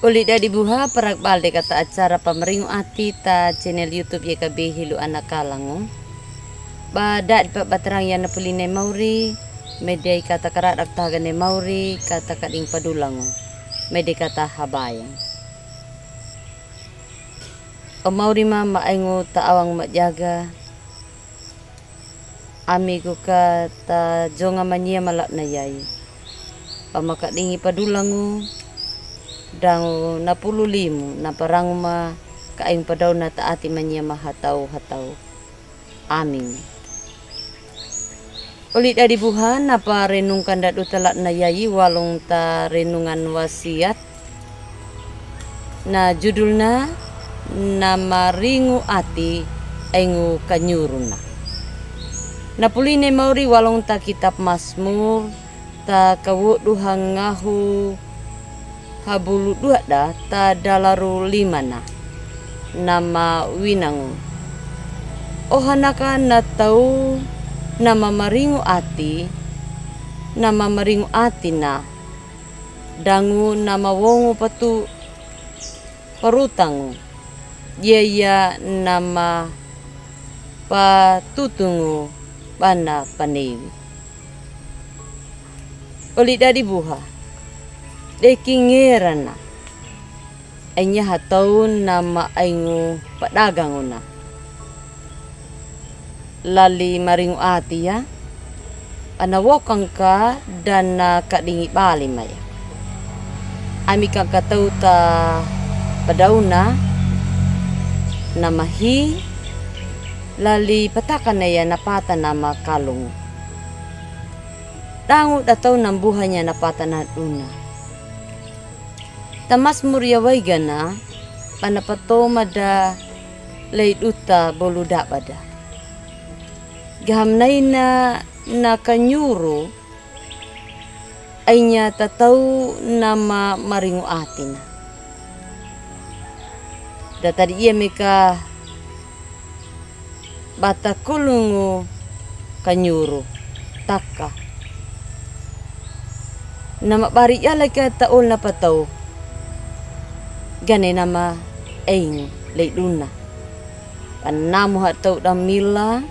Uli da dibuha perak balde kata acara pameringu ati ta channel YouTube YKB Hilu anak kalango. Bada di baterang yan na puline mauri, medai kata karadak tagane mauri, kata kading padulango, medai kata habayang. O mauri ma maengo taawang majaga, amigo ka ta jonga mania malap na yay. Pamakadingi padulango, dango na pululimu na parang ma kaing padaw na taati mania mahataw-hataw. Amin. Ulit dari buhan apa renungkan dadu telak na yayi walong ta renungan wasiat. Na judulna nama ringu ati engu kanyuruna. Na puline mauri walong ta kitab Mazmur ta kawu duhang ngahu habulu dua da ta dalaru limana nama winangu. Ohanaka na tau nama maringu ati na dangu nama wongu patu parutangu yaya nama patutungu bana panewi. Oli dari buha dekingerana enya hatau nama aingu padaganguna lali maringu ati ya anawokang ka dan kadingi bali maya ami kang katau ta padauna nama hi lali patakan ya napata nama kalung dangu datau nambuhanya napata na una tamas muria waigana panapato mada leiduta boluda bada gahamnay na nakanyuro ay niya tataw na maringo atin. Datari iya meka bata kulungo kanyuro taka. Nama bari yala ka taol na pataw. Gane nama aing leiduna. Panamu hataw damila.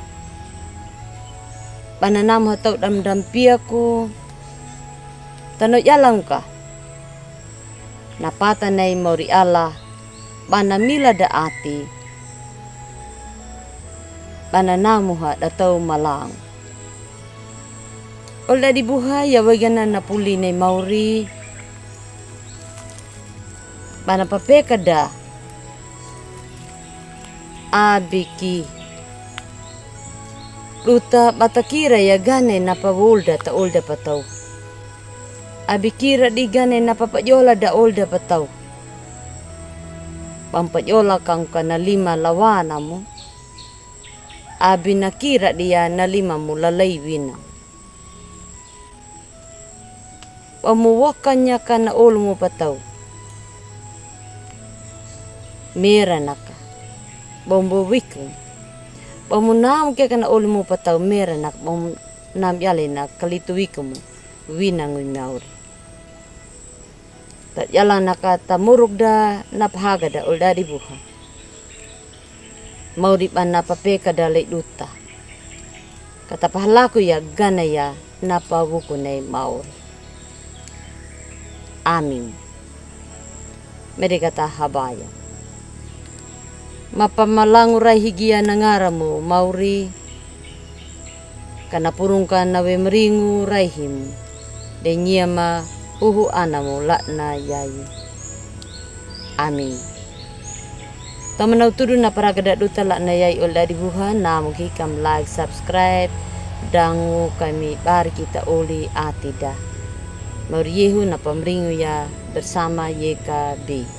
Pananam hatau dampiaku tanok yalang ka napata nay mori ala banamila da ati pananamu ha datau malang ola dibuhay yawagana na puli nay mauri panapapekada abiki luta batakira ya gane na pawolda ta olda pataw. Abikira di gane na papayola da olda pataw. Pampayola kang ka na 5 lawana mo. Abi nakira dia na 5 mo lalaywin. Pamuwakan niya ka na olo mo pataw. Mera na ka. Bombowikum. Pamunam kaya kana uli mo pataw mera nak pamunam yali na kalituwi ko mo winangoy mauri. Tat yala nakatamurog da naphaga da ulda di buha. Mauri pa napapeka da duta. Kata pahalaku ya ganaya napabuko na mauri. Amin. Meri kata habaya. Mapamalanguray higia nangara mo mauri kanapurong ka nawe meringu raihim denya ma uhu anamo la na yayi. Amin. Tamanaw tudu na para kada duta la na yayi ulda dibuhan na kam like subscribe dangu kami bar kita uli atida. Mauriyehu na pamringu ya bersama YKB.